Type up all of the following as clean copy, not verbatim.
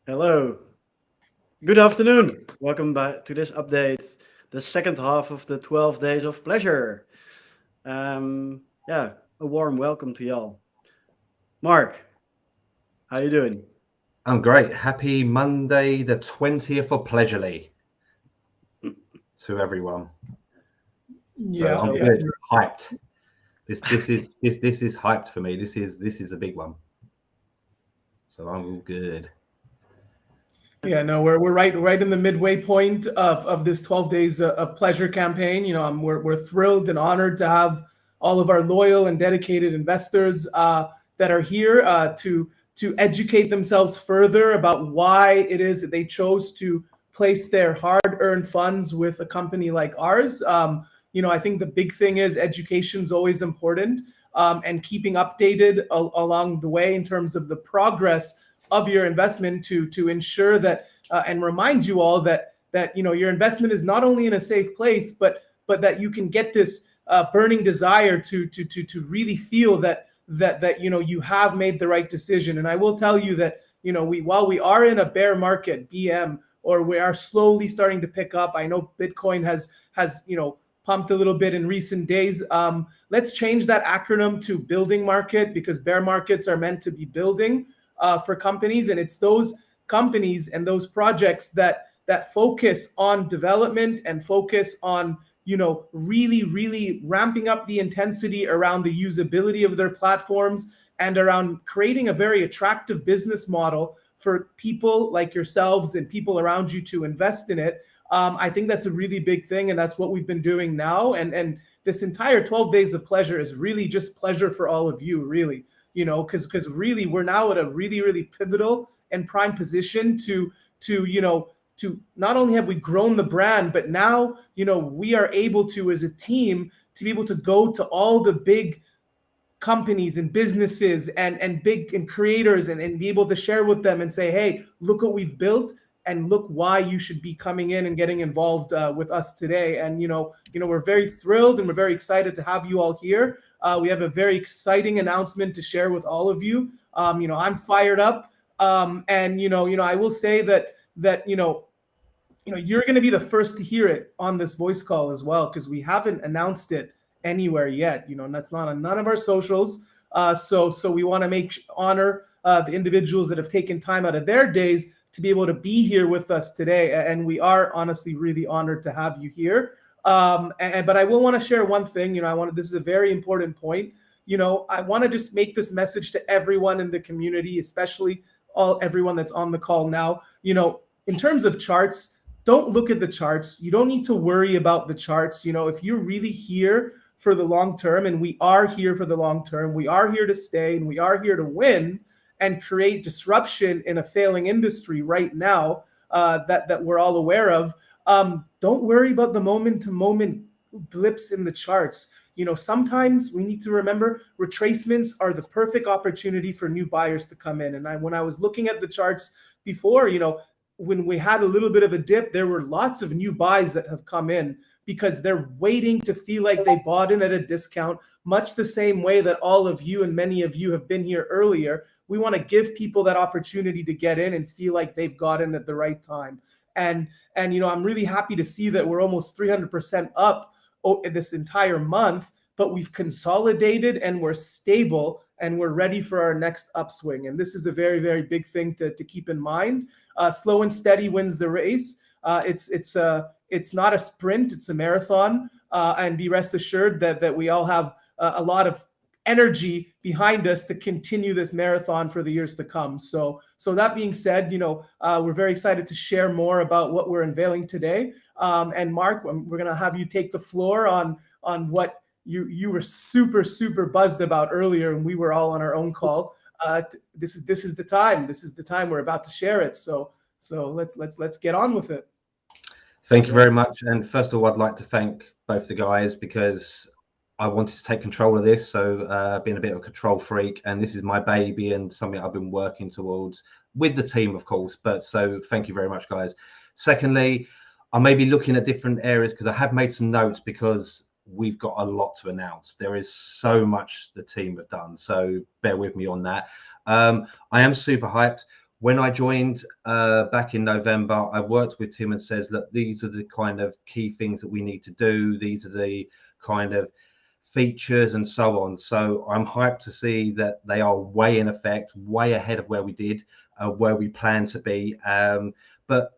Hello. Good afternoon. Welcome back to this update, the second half of the 12 days of pleasure. Yeah, a warm welcome to y'all. Mark, how you doing? I'm great. Happy Monday, the 20th of Pleasurely to everyone. So Yeah, I'm So, yeah, good. Hyped. This is hyped for me. This is a big one. So I'm all good. yeah. No, we're right in the midway point of this 12 days of pleasure campaign. We're thrilled and honored to have all of our loyal and dedicated investors that are here to educate themselves further about why it is that they chose to place their hard-earned funds with a company like ours. I think the big thing is education is always important, and keeping updated along the way in terms of the progress of your investment to ensure that and remind you all that your investment is not only in a safe place, but that you can get this burning desire to really feel that you have made the right decision. And I will tell you that while we are in a bear market, BM, or we are slowly starting to pick up. I know Bitcoin has pumped a little bit in recent days. Let's change that acronym to building market, because bear markets are meant to be building for companies, and it's those companies and those projects that focus on development and focus on really ramping up the intensity around the usability of their platforms and around creating a very attractive business model for people like yourselves and people around you to invest in it. I think that's a really big thing, and that's what we've been doing now. And this entire 12 days of pleasure is really just pleasure for all of you, really. Because really we're now at a really pivotal and prime position to not only have we grown the brand, but now we are able to, as a team, to be able to go to all the big companies and businesses and big and creators, and be able to share with them and say, hey, look what we've built, and look why you should be coming in and getting involved with us today. And we're very thrilled and we're very excited to have you all here. We have a very exciting announcement to share with all of you. I'm fired up, and I will say that you're going to be the first to hear it on this voice call as well, because we haven't announced it anywhere yet. And that's not on none of our socials. So we want to honor the individuals that have taken time out of their days to be able to be here with us today, and we are honestly really honored to have you here. But I will want to share one thing. This is a very important point. I want to just make this message to everyone in the community, especially everyone that's on the call now. In terms of charts, don't look at the charts. You don't need to worry about the charts. If you're really here for the long term, and we are here for the long term, we are here to stay, and we are here to win and create disruption in a failing industry right now, that we're all aware of. Don't worry about the moment to moment blips in the charts. Sometimes we need to remember retracements are the perfect opportunity for new buyers to come in. And when I was looking at the charts before, when we had a little bit of a dip, there were lots of new buys that have come in because they're waiting to feel like they bought in at a discount, much the same way that all of you and many of you have been here earlier. We want to give people that opportunity to get in and feel like they've got in at the right time. And I'm really happy to see that we're almost 300% up this entire month, but we've consolidated and we're stable and we're ready for our next upswing. And this is a very big thing to keep in mind. Slow and steady wins the race. It's not a sprint, it's a marathon. And be rest assured that we all have a lot of energy behind us to continue this marathon for the years to come. So that being said, we're very excited to share more about what we're unveiling today. And Mark, we're going to have you take the floor on what you were super buzzed about earlier, and we were all on our own call. This is the time. This is the time we're about to share it. So let's get on with it. Thank you very much. And first of all, I'd like to thank both the guys, because I wanted to take control of this. So being a bit of a control freak, and this is my baby and something I've been working towards with the team, of course. But so thank you very much, guys. Secondly, I may be looking at different areas because I have made some notes, because we've got a lot to announce. There is so much the team have done, so bear with me on that. I am super hyped. When I joined back in November, I worked with Tim and says, look, these are the kind of key things that we need to do. These are the kind of features and so on. So I'm hyped to see that they are way in effect, way ahead of where we did, where we plan to be. But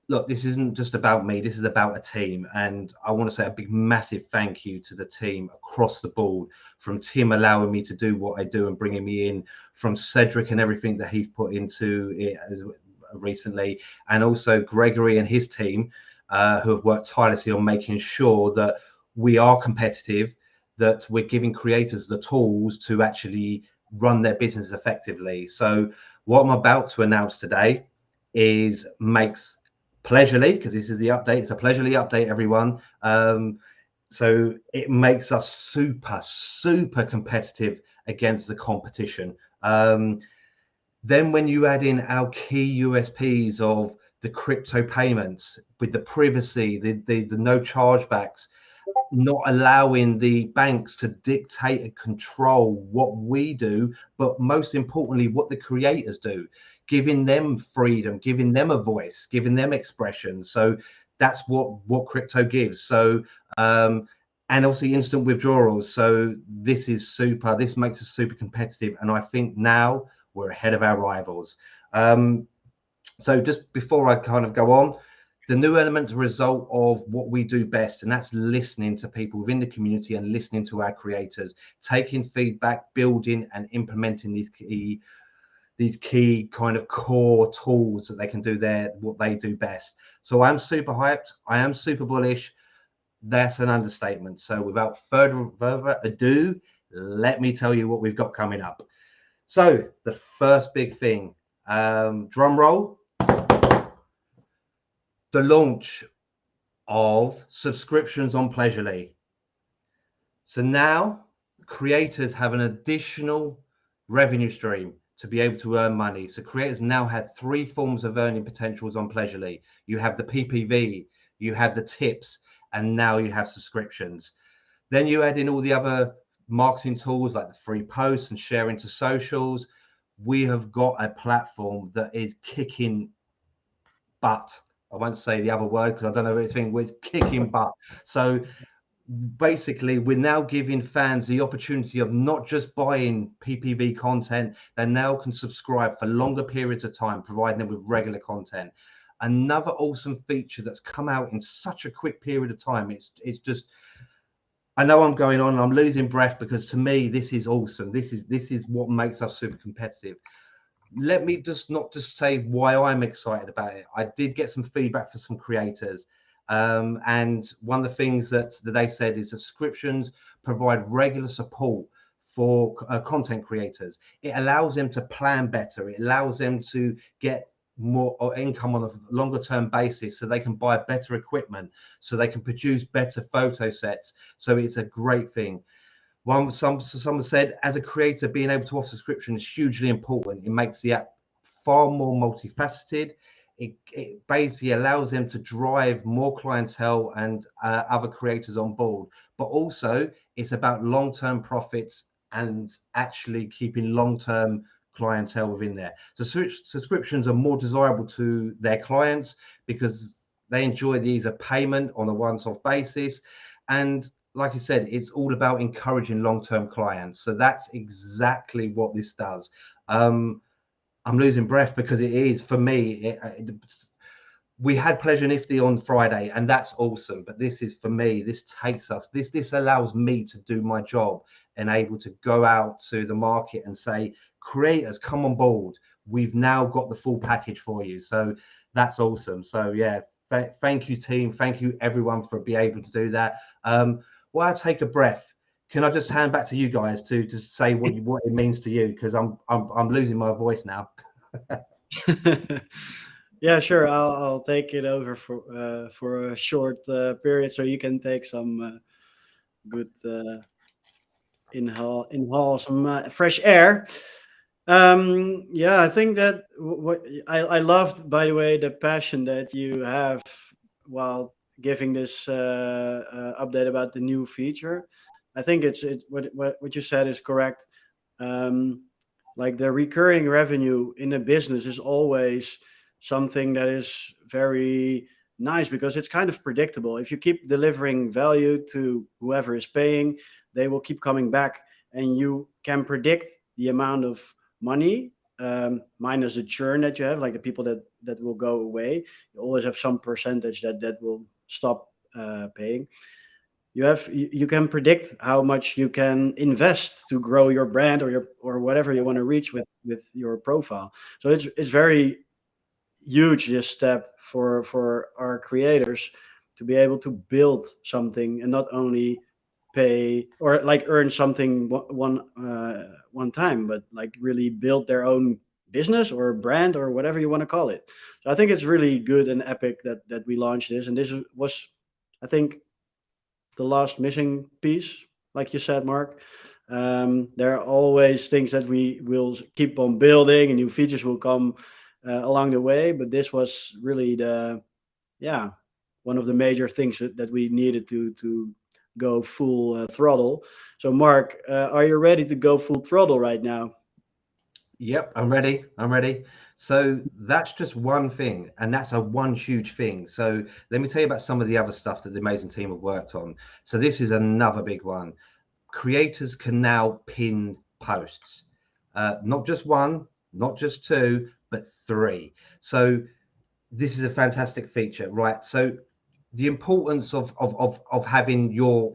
look, this isn't just about me. This is about a team. And I want to say a big, massive thank you to the team across the board, from Tim allowing me to do what I do and bringing me in, from Cedric and everything that he's put into it recently, and also Gregory and his team, who have worked tirelessly on making sure that we are competitive, that we're giving creators the tools to actually run their business effectively. So what I'm about to announce today is makes Pleasurely, because this is the update. It's a Pleasurely update, everyone. So it makes us super, super competitive against the competition. Then when you add in our key USPs of the crypto payments with the privacy, the no chargebacks, not allowing the banks to dictate and control what we do, but most importantly, what the creators do, giving them freedom, giving them a voice, giving them expression. So that's what crypto gives. So and obviously instant withdrawals. So this is super. This makes us super competitive, and I think now we're ahead of our rivals. So just before I kind of go on, the new element's a result of what we do best, and that's listening to people within the community and listening to our creators, taking feedback, building and implementing these key kind of core tools that they can do what they do best. So I'm super hyped. I am super bullish. That's an understatement. So without further ado, let me tell you what we've got coming up. So the first big thing, drum roll, the launch of subscriptions on Pleasurely. So now creators have an additional revenue stream to be able to earn money. So creators now have 3 forms of earning potentials on Pleasurely. You have the PPV, you have the tips, and now you have subscriptions. Then you add in all the other marketing tools like the free posts and sharing to socials. We have got a platform that is kicking butt. I won't say the other word because I don't know anything. It's kicking butt. So basically, we're now giving fans the opportunity of not just buying PPV content. They now can subscribe for longer periods of time, providing them with regular content. Another awesome feature that's come out in such a quick period of time. It's just, I know I'm going on. I'm losing breath because to me this is awesome. This is what makes us super competitive. Let me not just say why I'm excited about it. I did get some feedback from some creators. And one of the things that they said is subscriptions provide regular support for content creators. It allows them to plan better. It allows them to get more income on a longer term basis, so they can buy better equipment, so they can produce better photo sets. So it's a great thing. Someone said, as a creator, being able to offer subscription is hugely important. It makes the app far more multifaceted. It basically allows them to drive more clientele and other creators on board. But also, it's about long-term profits and actually keeping long-term clientele within there. So subscriptions are more desirable to their clients because they enjoy the ease of payment on a once-off basis. And like I said, it's all about encouraging long-term clients. So that's exactly what this does. I'm losing breath because it is, for me, we had Pleasure Nifty on Friday, and that's awesome. But this is, for me, this takes us, this allows me to do my job and able to go out to the market and say, creators, come on board. We've now got the full package for you. So that's awesome. So yeah, thank you, team. Thank you, everyone, for being able to do that. While I take a breath, can I just hand back to you guys to say what it means to you? Because I'm losing my voice now. Yeah, sure. I'll take it over for a short period, so you can take some good inhale some fresh air. Yeah, I think that what I loved, by the way, the passion that you have while giving this update about the new feature. I think what you said is correct. like the recurring revenue in a business is always something that is very nice because it's kind of predictable. If you keep delivering value to whoever is paying, they will keep coming back, and you can predict the amount of money, minus the churn that you have, like the people that will go away. You always have some percentage that will stop paying. You can predict how much you can invest to grow your brand or whatever you want to reach with your profile. So it's very huge, this step for our creators to be able to build something and not only pay or like earn something one time, but like really build their own business or brand or whatever you want to call it. So I think it's really good and epic that we launched this, and this was, I think, the last missing piece, like you said, Mark. There are always things that we will keep on building, and new features will come along the way. But this was really one of the major things that we needed to go full throttle. So, Mark, are you ready to go full throttle right now? Yep, I'm ready. I'm ready. So that's just one thing, and that's one huge thing. So let me tell you about some of the other stuff that the amazing team have worked on. So this is another big one. Creators can now pin posts, not just one, not just two, but three. So this is a fantastic feature, right? So the importance of having your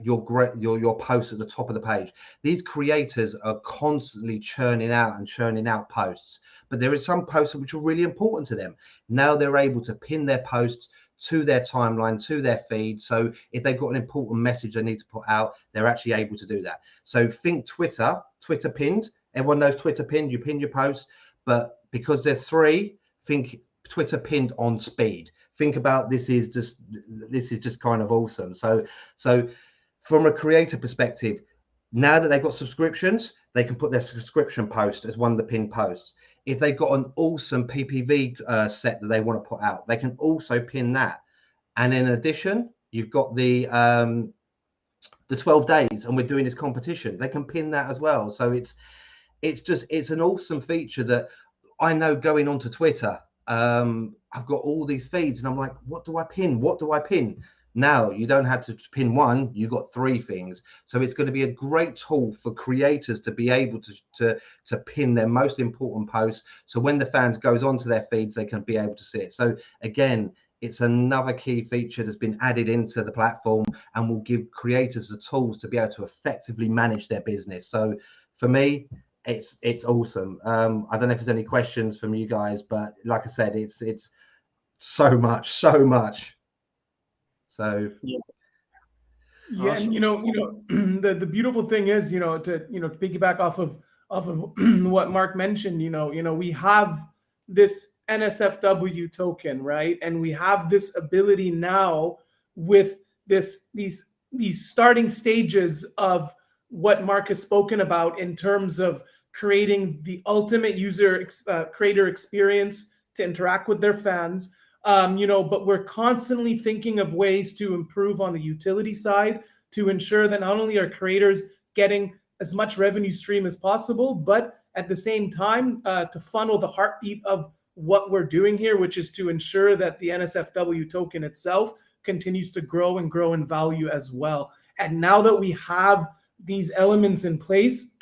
post at the top of the page. These creators are constantly churning out posts, but there is some posts which are really important to them. Now they're able to pin their posts to their timeline, to their feed. So if they've got an important message they need to put out, they're actually able to do that. So think Twitter pinned. Everyone knows Twitter pinned. You pin your posts, but because there's three, think Twitter pinned on speed. Think about this is just kind of awesome. So from a creator perspective, now that they've got subscriptions, they can put their subscription post as one of the pinned posts. If they've got an awesome PPV set that they want to put out, they can also pin that. And in addition, you've got the 12 days, and we're doing this competition. They can pin that as well. So it's an awesome feature that I know going onto Twitter. I've got all these feeds and I'm like, what do I pin? What do I pin? Now you don't have to pin one, you got three things. So it's going to be a great tool for creators to be able to pin their most important posts. So when the fans goes onto their feeds, they can be able to see it. So again, it's another key feature that's been added into the platform and will give creators the tools to be able to effectively manage their business. So for me, it's awesome. I don't know if there's any questions from you guys, but like I said, it's so much. So Yeah. Yeah, Awesome. and the beautiful thing is, to piggyback off of what Mark mentioned, we have this NSFW token, right? And we have this ability now with these starting stages of what Mark has spoken about in terms of creating the ultimate creator experience to interact with their fans. But we're constantly thinking of ways to improve on the utility side to ensure that not only are creators getting as much revenue stream as possible, but at the same time to funnel the heartbeat of what we're doing here, which is to ensure that the NSFW token itself continues to grow in value as well. And now that we have these elements in place,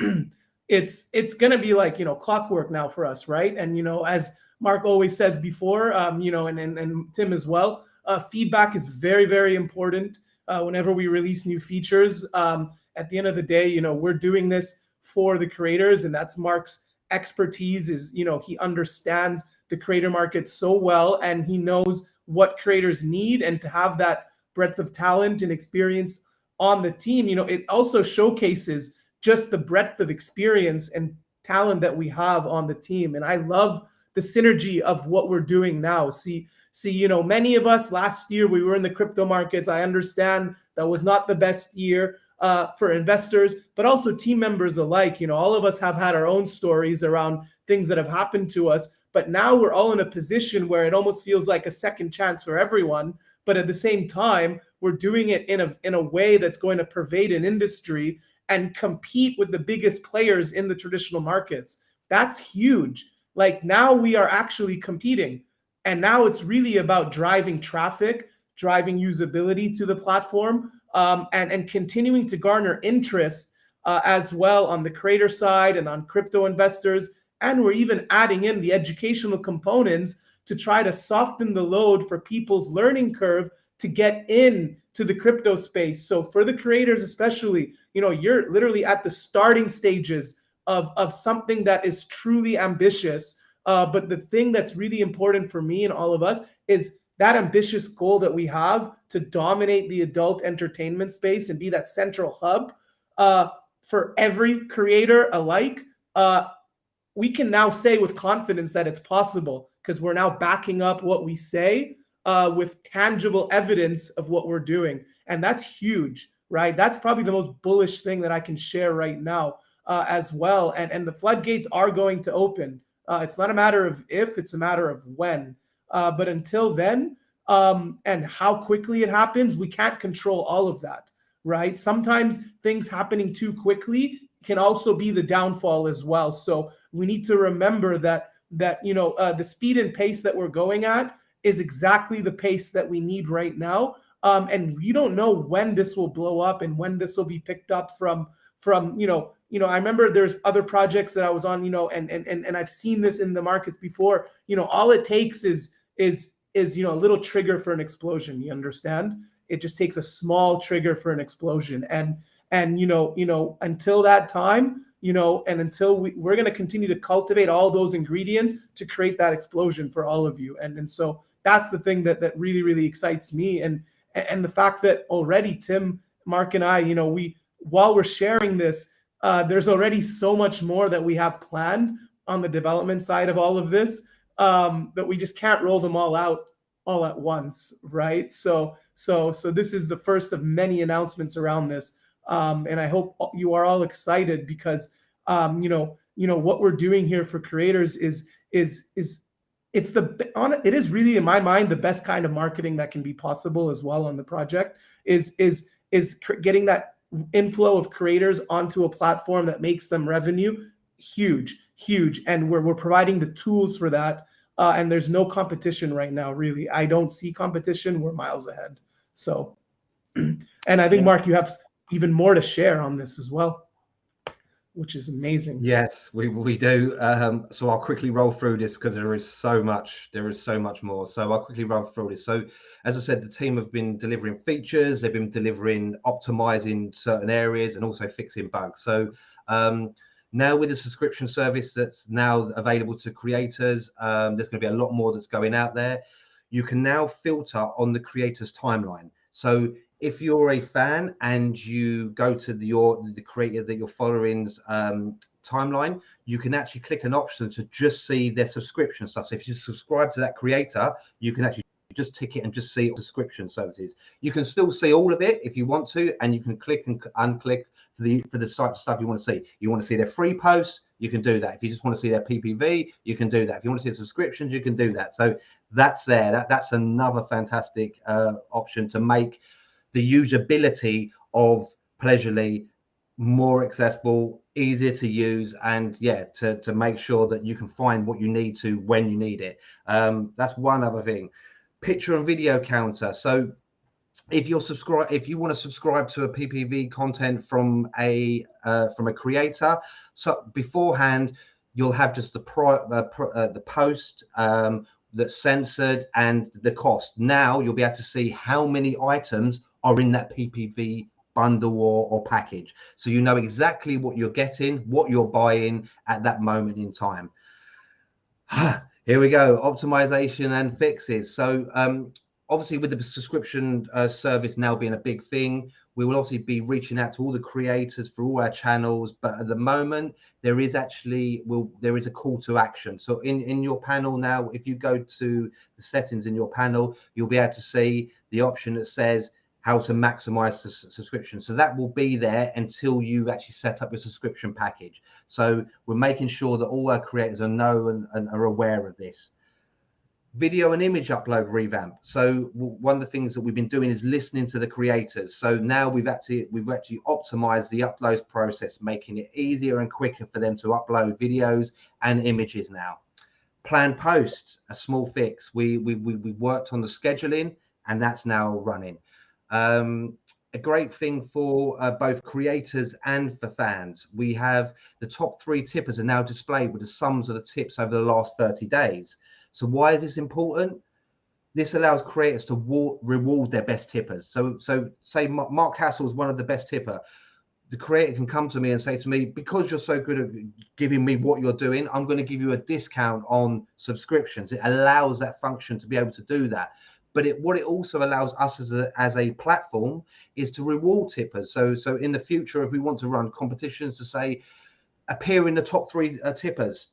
it's going to be like, clockwork now for us, right? And, as Mark always says before, and Tim as well, feedback is very, very important whenever we release new features. At the end of the day, we're doing this for the creators, and that's Mark's expertise is, he understands the creator market so well, and he knows what creators need, and to have that breadth of talent and experience on the team, it also showcases just the breadth of experience and talent that we have on the team. And I love the synergy of what we're doing now. See, many of us last year, we were in the crypto markets. I understand that was not the best year for investors, but also team members alike. All of us have had our own stories around things that have happened to us, but now we're all in a position where it almost feels like a second chance for everyone. But at the same time, we're doing it in a way that's going to pervade an industry and compete with the biggest players in the traditional markets. That's huge. Like now we are actually competing, and now it's really about driving traffic, driving usability to the platform, and continuing to garner interest as well on the creator side and on crypto investors. And we're even adding in the educational components to try to soften the load for people's learning curve to get in to the crypto space. So for the creators especially, you're literally at the starting stages of something that is truly ambitious. But the thing that's really important for me and all of us is that ambitious goal that we have to dominate the adult entertainment space and be that central hub for every creator alike. We can now say with confidence that it's possible because we're now backing up what we say with tangible evidence of what we're doing. And that's huge, right? That's probably the most bullish thing that I can share right now as well. And the floodgates are going to open. It's not a matter of if, it's a matter of when. But until then, and how quickly it happens, we can't control all of that, right? Sometimes things happening too quickly can also be the downfall as well. So we need to remember that the speed and pace that we're going at is exactly the pace that we need right now. And we don't know when this will blow up and when this will be picked up from I remember there's other projects that I was on, and I've seen this in the markets before. All it takes is a little trigger for an explosion. You understand? It just takes a small trigger for an explosion. And until that time, and until we're going to continue to cultivate all those ingredients to create that explosion for all of you. And so that's the thing that really, really excites me. And the fact that already Tim, Mark, and I, while we're sharing this, there's already so much more that we have planned on the development side of all of this, that we just can't roll them all out all at once, right? So this is the first of many announcements around this. And I hope you are all excited because, what we're doing here for creators it is really, in my mind, the best kind of marketing that can be possible as well on the project is getting that inflow of creators onto a platform that makes them revenue huge. And we're providing the tools for that. And there's no competition right now, really. I don't see competition. We're miles ahead. So, and I think, Mark, you have even more to share on this as well, which is amazing. Yes, we do. So I'll quickly roll through this because there is so much more. So I'll quickly run through this. So as I said, the team have been delivering features, they've been optimizing certain areas and also fixing bugs. So now with the subscription service that's now available to creators, there's going to be a lot more that's going out there. You can now filter on the creator's timeline. So if you're a fan and you go to the creator that you're following's timeline, you can actually click an option to just see their subscription stuff. So if you subscribe to that creator, you can actually just tick it and just see subscription services. You can still see all of it if you want to, and you can click and unclick for the site stuff you want to see. You want to see their free posts, you can do that. If you just want to see their PPV, you can do that. If you want to see subscriptions, you can do that. So that's there. That's another fantastic option to make the usability of Pleasurely more accessible, easier to use, and to make sure that you can find what you need to when you need it. That's one other thing. Picture and video counter. So if you want to subscribe to a PPV content from a creator, so beforehand you'll have just the post that's censored and the cost. Now you'll be able to see how many items are in that PPV bundle or package, so you know exactly what you're getting, what you're buying at that moment in time. Here we go, optimization and fixes. So obviously with the subscription service now being a big thing, we will obviously be reaching out to all the creators for all our channels, but at the moment there is a call to action. So in your panel now, if you go to the settings in your panel, you'll be able to see the option that says how to maximize the subscription. So that will be there until you actually set up your subscription package. So we're making sure that all our creators know and are aware of this. video and image upload revamp. So one of the things that we've been doing is listening to the creators. So now we've actually optimized the upload process, making it easier and quicker for them to upload videos and images now. Planned posts, a small fix. We worked on the scheduling, and that's now running. A great thing for both creators and for fans. We have the top 3 tippers are now displayed with the sums of the tips over the last 30 days. So why is this important? This allows creators to reward their best tippers. So say Mark Hassel is one of the best tipper. The creator can come to me and say to me, because you're so good at giving me what you're doing, I'm going to give you a discount on subscriptions. It allows that function to be able to do that. But what it also allows us as a platform is to reward tippers. So in the future, if we want to run competitions to say, appear in the top 3 tippers,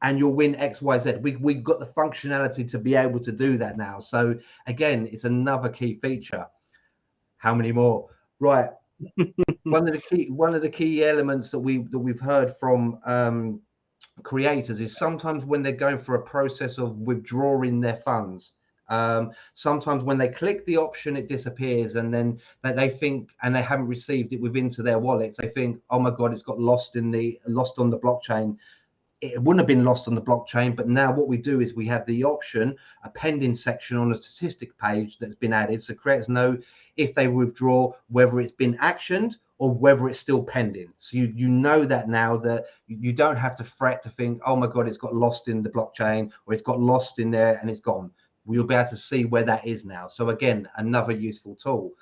and you'll win XYZ. We've got the functionality to be able to do that now. So again, it's another key feature. How many more? Right. one of the key elements that we've heard from creators is sometimes when they're going for a process of withdrawing their funds. Sometimes when they click the option, it disappears, and then they think, and they haven't received it into their wallets. They think, oh my God, it's got lost on the blockchain. It wouldn't have been lost on the blockchain, but now what we do is we have the option, a pending section on a statistic page that's been added, so creators know if they withdraw whether it's been actioned or whether it's still pending. So you know that now, that you don't have to fret to think, oh my God, it's got lost in the blockchain, or it's got lost in there and it's gone. We'll be able to see where that is now. So again, another useful tool.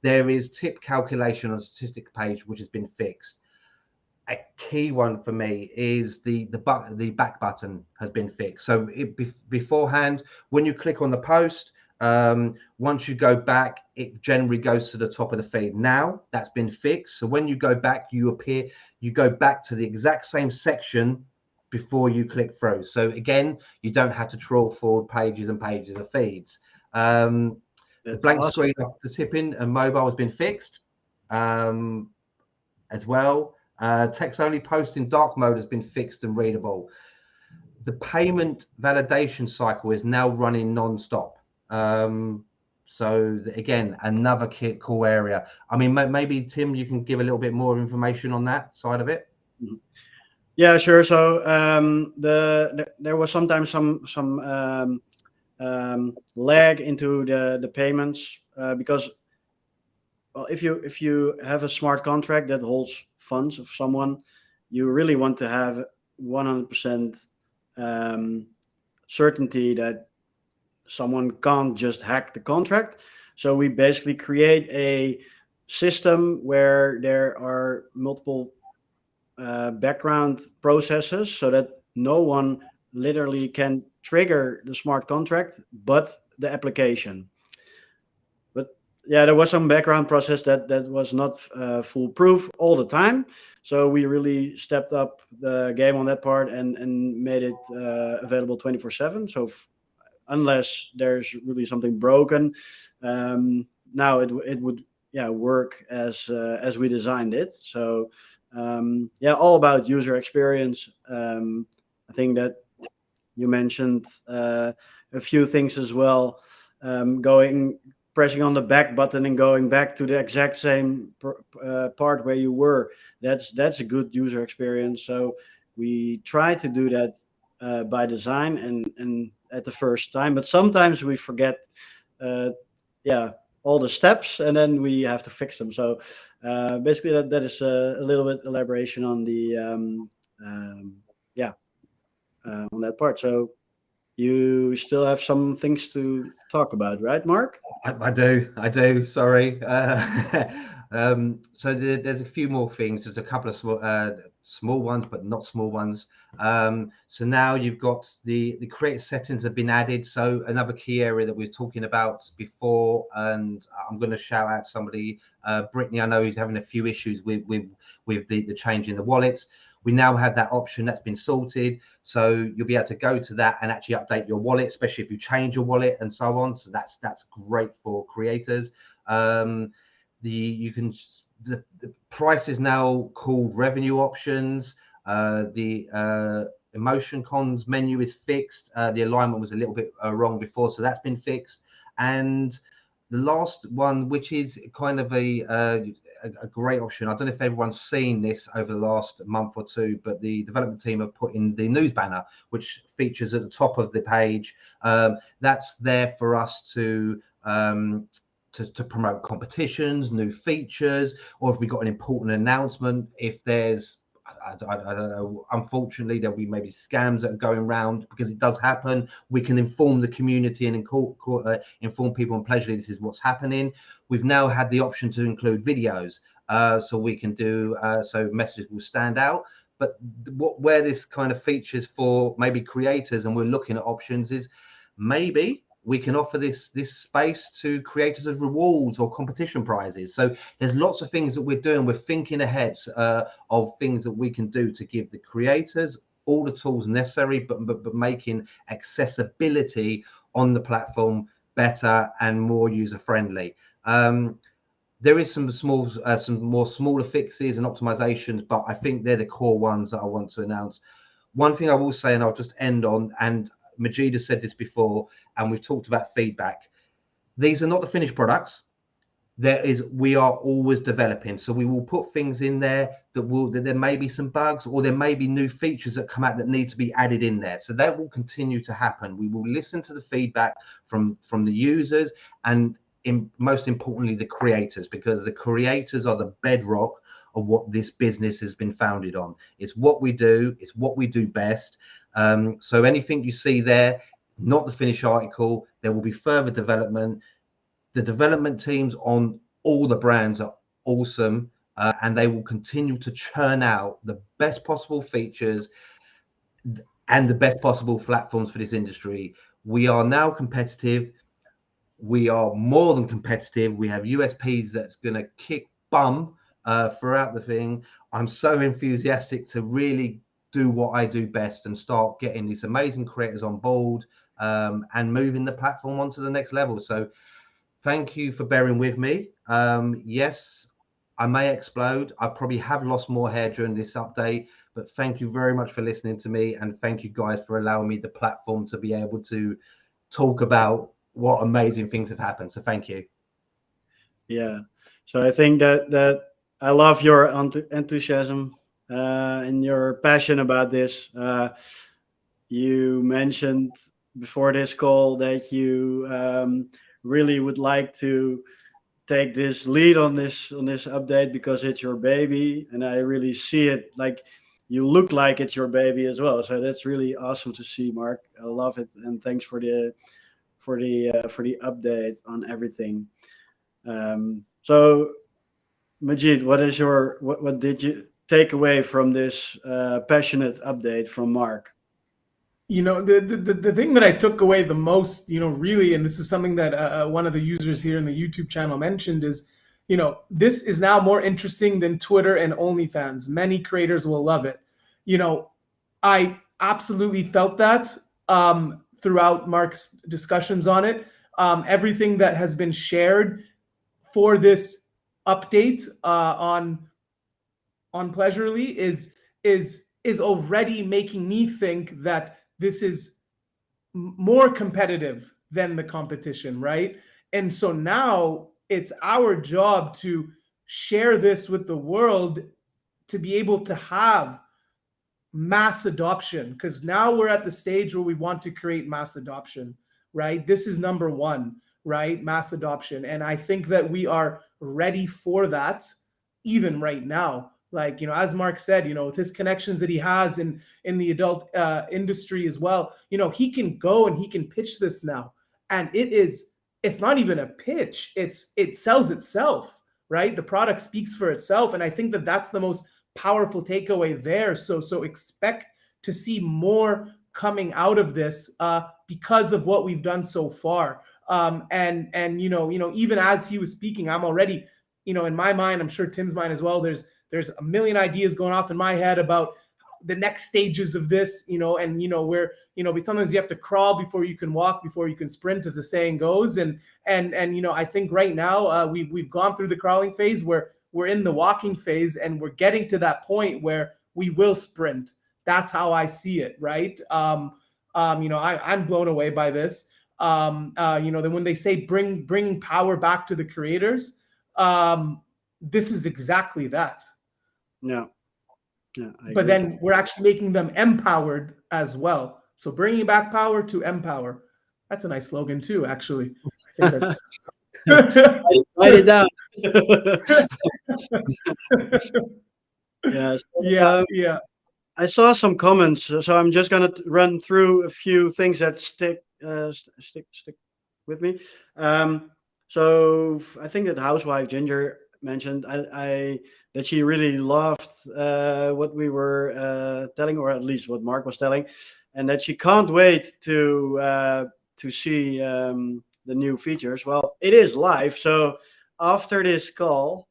There is tip calculation on a statistic page which has been fixed. A key one for me is the back button has been fixed. So beforehand, when you click on the post, once you go back, it generally goes to the top of the feed. Now that's been fixed. So when you go back, you go back to the exact same section before you click through. So again, you don't have to trawl forward pages and pages of feeds. The blank screen after tipping and mobile has been fixed as well. Text only post in dark mode has been fixed and readable. The payment validation cycle is now running non-stop. So again, another cool area. I mean, maybe Tim, you can give a little bit more information on that side of it. Yeah, sure. So there was sometimes some lag into the payments because, well, if you have a smart contract that holds funds of someone, you really want to have 100% certainty that someone can't just hack the contract. So we basically create a system where there are multiple background processes so that no one literally can trigger the smart contract but the application. But yeah, there was some background process that was not foolproof all the time. So we really stepped up the game on that part and made it available 24/7. So unless there's really something broken, now it would work as we designed it. So all about user experience. I think that you mentioned a few things as well. Pressing on the back button and going back to the exact same part where you were. That's a good user experience. So we try to do that by design and at the first time, but sometimes we forget all the steps and then we have to fix them. So basically that is a little bit elaboration on the on that part. So you still have some things to talk about, right, Mark? I do. Sorry. So there's a few more things. There's a couple of small ones, but not small ones. So now you've got the creative settings have been added. So another key area that we were talking about before, and I'm going to shout out somebody, Brittany. I know he's having a few issues with the change in the wallets. We now have that option that's been sorted. So you'll be able to go to that and actually update your wallet, especially if you change your wallet and so on. So that's great for creators. The price is now called revenue options. The emotion cons menu is fixed. The alignment was a little bit wrong before, so that's been fixed. And the last one, which is kind of a great option. I don't know if everyone's seen this over the last month or two, but the development team have put in the news banner, which features at the top of the page. That's there for us to promote competitions, new features, or if we got an important announcement. If there's, I don't know, unfortunately, there'll be maybe scams that are going around, because it does happen. We can inform the community and inform people on Pleasurely this is what's happening. We've now had the option to include videos, so we can do so messages will stand out. But where this kind of features for maybe creators, and we're looking at options, is maybe we can offer this space to creators as rewards or competition prizes. So there's lots of things that we're doing. We're thinking ahead of things that we can do to give the creators all the tools necessary, but making accessibility on the platform better and more user friendly. There is some more smaller fixes and optimizations, but I think they're the core ones that I want to announce. One thing I will say, and I'll just end on, and Majid has said this before, and we've talked about feedback. These are not the finished products. We are always developing, so we will put things in there that there may be some bugs, or there may be new features that come out that need to be added in there. So that will continue to happen. We will listen to the feedback from the users, and most importantly the creators, because the creators are the bedrock of what this business has been founded on. It's what we do, it's what we do best. So anything you see there, not the finished article, there will be further development. The development teams on all the brands are awesome, and they will continue to churn out the best possible features and the best possible platforms for this industry. We are now competitive. We are more than competitive. We have USPs that's going to kick bum throughout the thing. I'm so enthusiastic to really do what I do best and start getting these amazing creators on board, and moving the platform onto the next level. So thank you for bearing with me. Yes, I may explode. I probably have lost more hair during this update, but thank you very much for listening to me, and thank you guys for allowing me the platform to be able to talk about what amazing things have happened. So thank you. Yeah, so I think that I love your enthusiasm and your passion about this. You mentioned before this call that you really would like to take this lead on this update because it's your baby, and I really see it. Like, you look like it's your baby as well, so that's really awesome to see, Mark. I love it, and thanks for the update on everything. So Majid, what did you take away from this passionate update from Mark? The thing that I took away the most, really, and this is something that one of the users here in the YouTube channel mentioned, is, this is now more interesting than Twitter and OnlyFans. Many creators will love it. I absolutely felt that throughout Mark's discussions on it. Everything that has been shared for this update on Pleasurely is already making me think that this is more competitive than the competition, right? And so now it's our job to share this with the world, to be able to have mass adoption, because now we're at the stage where we want to create mass adoption, right? This is number one, right? Mass adoption. And I think that we are ready for that even right now. Like, as Mark said, with his connections that he has in the adult industry as well, he can go and he can pitch this now. And it's not even a pitch. It sells itself, right? The product speaks for itself. And I think that that's the most powerful takeaway there. So expect to see more coming out of this because of what we've done so far. And even as he was speaking, I'm already, in my mind, I'm sure Tim's mind as well, there's a million ideas going off in my head about the next stages of this, where, but sometimes you have to crawl before you can walk, before you can sprint, as the saying goes. And I think right now we've gone through the crawling phase, where we're in the walking phase, and we're getting to that point where we will sprint, That's how I see it, right? I'm blown away by this. Then when they say bringing power back to the creators, this is exactly that. Yeah. But then we're actually making them empowered as well. So bringing back power to empower. That's a nice slogan too, actually. I think that's write it down. Yeah. I saw some comments, so I'm just gonna run through a few things that stick with me. So I think that housewife Ginger mentioned that she really loved what we were telling, or at least what Mark was telling, and that she can't wait to see the new features. Well, it is live, so after this call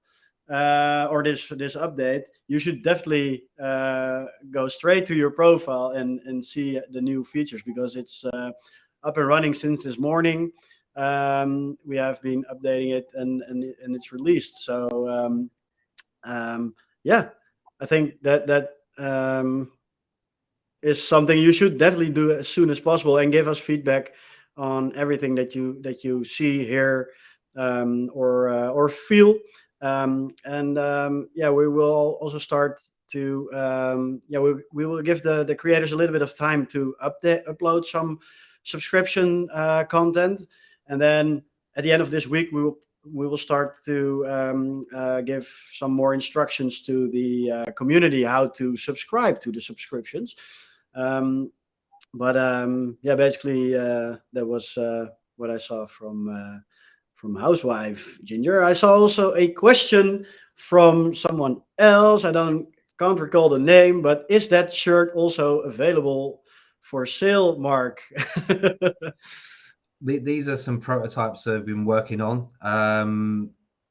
or this update, you should definitely go straight to your profile and see the new features, because it's up and running since this morning. We have been updating it and it's released. So yeah, I think that is something you should definitely do as soon as possible, and give us feedback on everything that you see, hear, or feel. Yeah, we will also start to we will give the creators a little bit of time to upload some subscription content, and then at the end of this week we will start to give some more instructions to the community how to subscribe to the subscriptions. Yeah, basically that was what I saw from housewife Ginger. I saw also a question from someone else. Can't recall the name, but is that shirt also available for sale, Mark? These are some prototypes that I've been working on,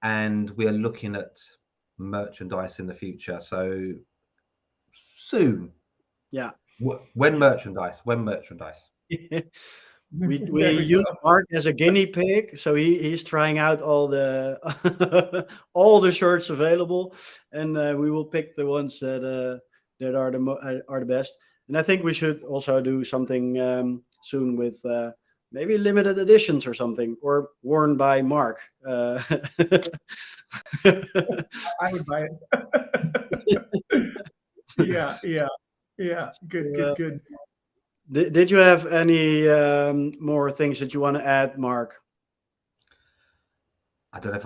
and we are looking at merchandise in the future. So soon. Yeah. When merchandise. We use Mark as a guinea pig, so he's trying out all the all the shirts available, and we will pick the ones that are the best. And I think we should also do something soon with maybe limited editions or something, or worn by Mark. I would buy it. Yeah. Good. Did you have any more things that you want to add, Mark? I don't know if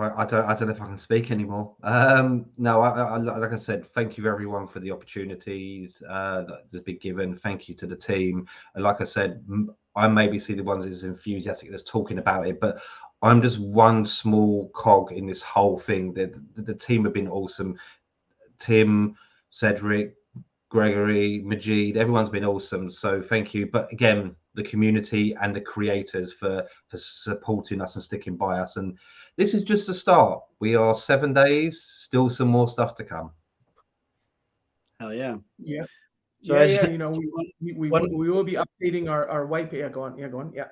I can speak anymore. No, I like I said, thank you everyone for the opportunities that has been given. Thank you to the team. And like I said, I maybe see the ones as enthusiastic as talking about it, but I'm just one small cog in this whole thing. The team have been awesome. Tim, Cedric, Gregory, Majid, everyone's been awesome. So thank you. But again, the community and the creators for supporting us and sticking by us. And this is just a start. We are 7 days, still some more stuff to come. Hell yeah. Yeah. So we will be updating our white paper. Go on. Yeah.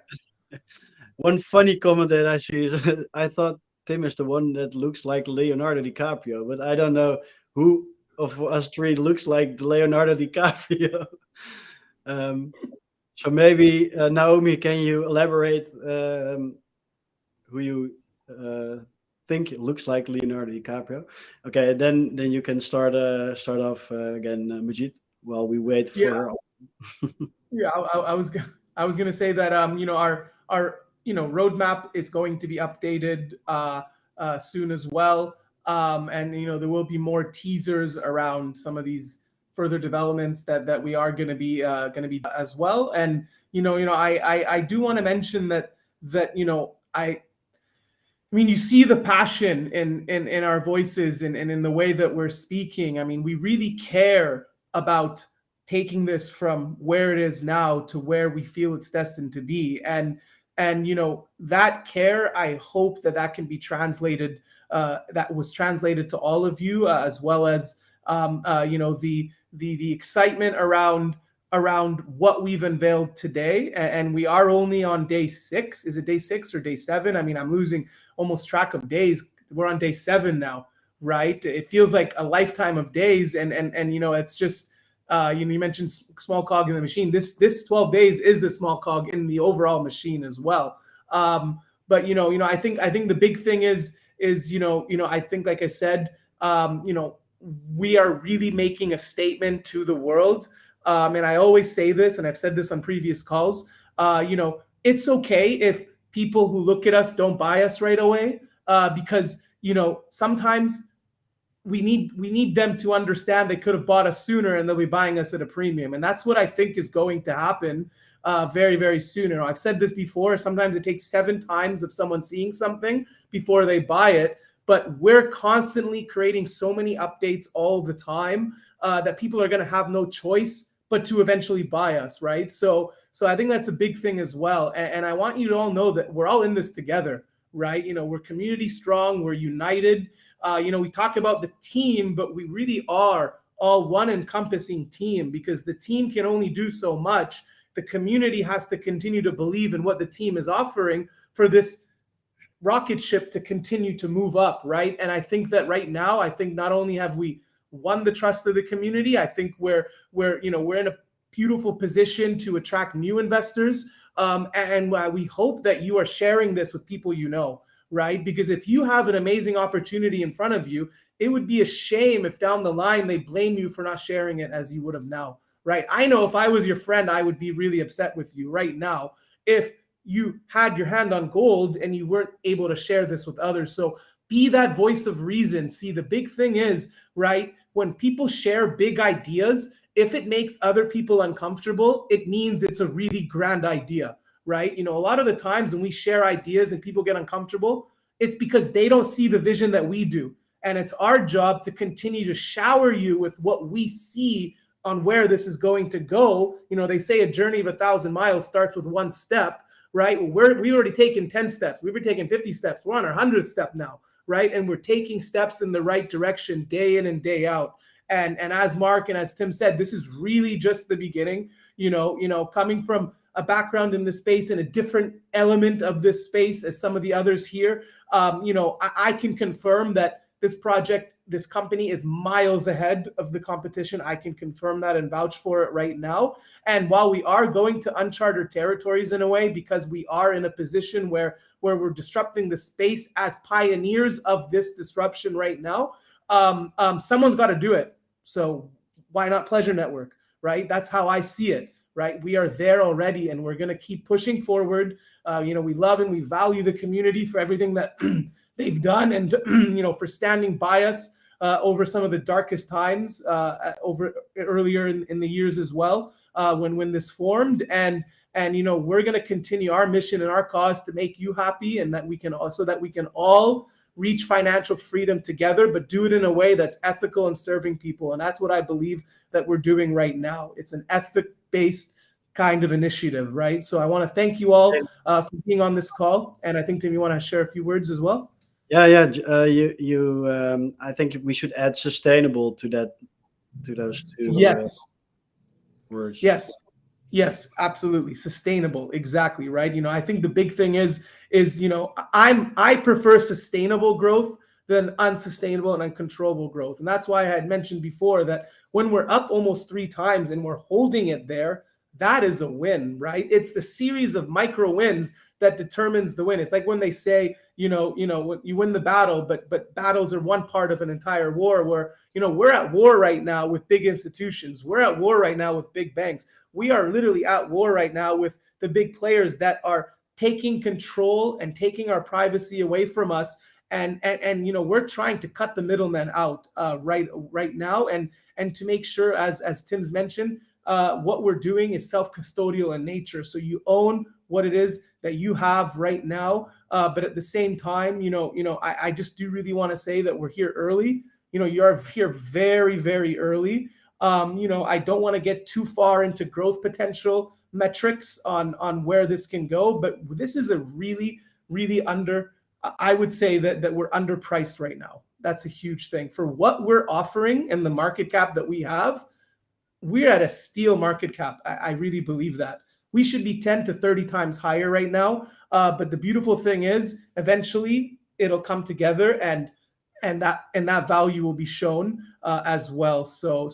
One funny comment that I see is I thought Tim is the one that looks like Leonardo DiCaprio, but I don't know who of us three looks like Leonardo DiCaprio. So maybe Naomi, can you elaborate who you think it looks like Leonardo DiCaprio? Okay, then you can start off again, Majid, while we wait for. Yeah, I was gonna say that our roadmap is going to be updated soon as well. And there will be more teasers around some of these further developments that we are going to be as well. And I do want to mention that I mean, you see the passion in our voices and in the way that we're speaking. I mean, we really care about taking this from where it is now to where we feel it's destined to be. And that care, I hope that can be translated, that was translated to all of you, as well as the excitement around what we've unveiled today. And we are only on day 6. Is it day 6 or day 7? I mean, I'm losing almost track of days. We're on day 7 now, right? It feels like a lifetime of days. And it's just You mentioned small cog in the machine. This 12 days is the small cog in the overall machine as well. But I think the big thing is I think, like I said, we are really making a statement to the world. And I always say this, and I've said this on previous calls. It's okay if people who look at us don't buy us right away, because sometimes we need them to understand they could have bought us sooner and they'll be buying us at a premium. And that's what I think is going to happen very, very soon. I've said this before, sometimes it takes 7 times of someone seeing something before they buy it. But we're constantly creating so many updates all the time that people are going to have no choice but to eventually buy us, right? So I think that's a big thing as well. And I want you to all know that we're all in this together, right? We're community strong, we're united. We talk about the team, but we really are all one encompassing team, because the team can only do so much. The community has to continue to believe in what the team is offering for this rocket ship to continue to move up, right? And I think that right now, I think not only have we won the trust of the community, I think we're in a beautiful position to attract new investors. And we hope that you are sharing this with people right? Because if you have an amazing opportunity in front of you, it would be a shame if down the line they blame you for not sharing it as you would have now, right? I know if I was your friend, I would be really upset with you right now if you had your hand on gold and you weren't able to share this with others. So be that voice of reason. See, the big thing is, right, when people share big ideas, if it makes other people uncomfortable, it means it's a really grand idea, right? A lot of the times when we share ideas and people get uncomfortable, it's because they don't see the vision that we do. And it's our job to continue to shower you with what we see on where this is going to go. They say a journey of 1,000 miles starts with 1 step, right? We've already taken 10 steps. We've already taken 50 steps. We're on our 100th step now, right? And we're taking steps in the right direction day in and day out. And as Mark and as Tim said, this is really just the beginning. Coming from a background in this space and a different element of this space as some of the others here, I can confirm that this company is miles ahead of the competition. I can confirm that and vouch for it right now. And while we are going to uncharted territories in a way, because we are in a position where we're disrupting the space as pioneers of this disruption right now, someone's got to do it. So why not Pleasure Network, right? That's how I see it, right? We are there already, and we're going to keep pushing forward. We love and we value the community for everything that they've done, and for standing by us over some of the darkest times over earlier in the years as well, when this formed. And we're going to continue our mission and our cause to make you happy, and that we can all reach financial freedom together, but do it in a way that's ethical and serving people. And that's what I believe that we're doing right now. It's an ethic-based kind of initiative, right? So I want to thank you all for being on this call. And I think, Tim, you want to share a few words as well? Yeah. I think we should add sustainable to those two. Yes. Words. Yes, absolutely. Sustainable. Exactly. Right. I think the big thing is, I prefer sustainable growth than unsustainable and uncontrollable growth. And that's why I had mentioned before that when we're up almost 3 times and we're holding it there, that is a win, right? It's the series of micro wins that determines the win. It's like when they say, when you win the battle, but battles are one part of an entire war, where, we're at war right now with big institutions. We're at war right now with big banks. We are literally at war right now with the big players that are taking control and taking our privacy away from us. And we're trying to cut the middleman out right now, and to make sure, as Tim's mentioned, what we're doing is self-custodial in nature. So you own what it is that you have right now. But at the same time, I just do really want to say that we're here early. You're here very, very early. I don't want to get too far into growth potential metrics on where this can go, but this is a really, really I would say that we're underpriced right now. That's a huge thing for what we're offering and the market cap that we have. We're at a steal market cap. I really believe that. We should be 10 to 30 times higher right now. But the beautiful thing is, eventually it'll come together, and that value will be shown as well. So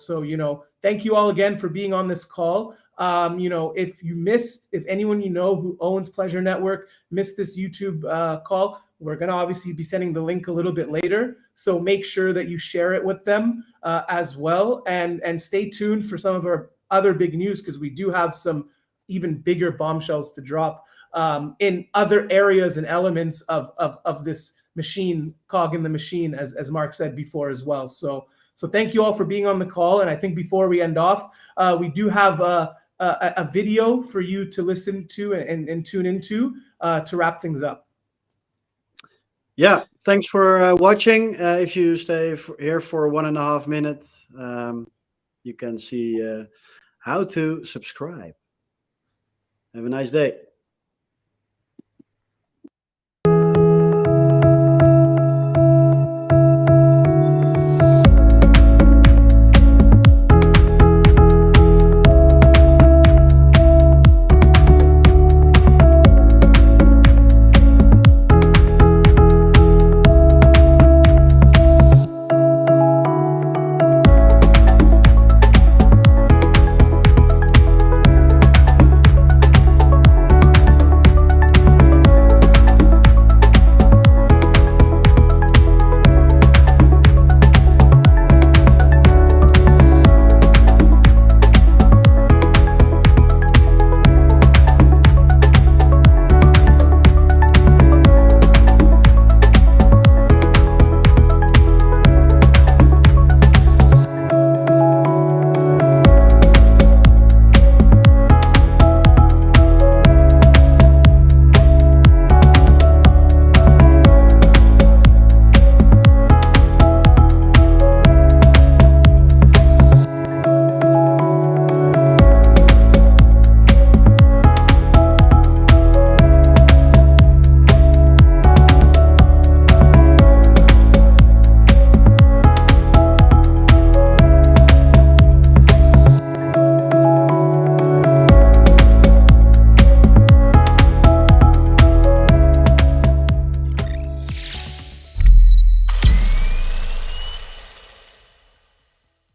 thank you all again for being on this call. If anyone you know who owns Pleasure Network missed this YouTube call, we're going to obviously be sending the link a little bit later. So make sure that you share it with them as well. And stay tuned for some of our other big news, because we do have some even bigger bombshells to drop in other areas and elements of this machine, cog in the machine, as Mark said before as well. So thank you all for being on the call. And I think before we end off, we do have a video for you to listen to and tune into to wrap things up. Yeah, thanks for watching. If you stay here for 1.5 minutes, you can see how to subscribe. Have a nice day.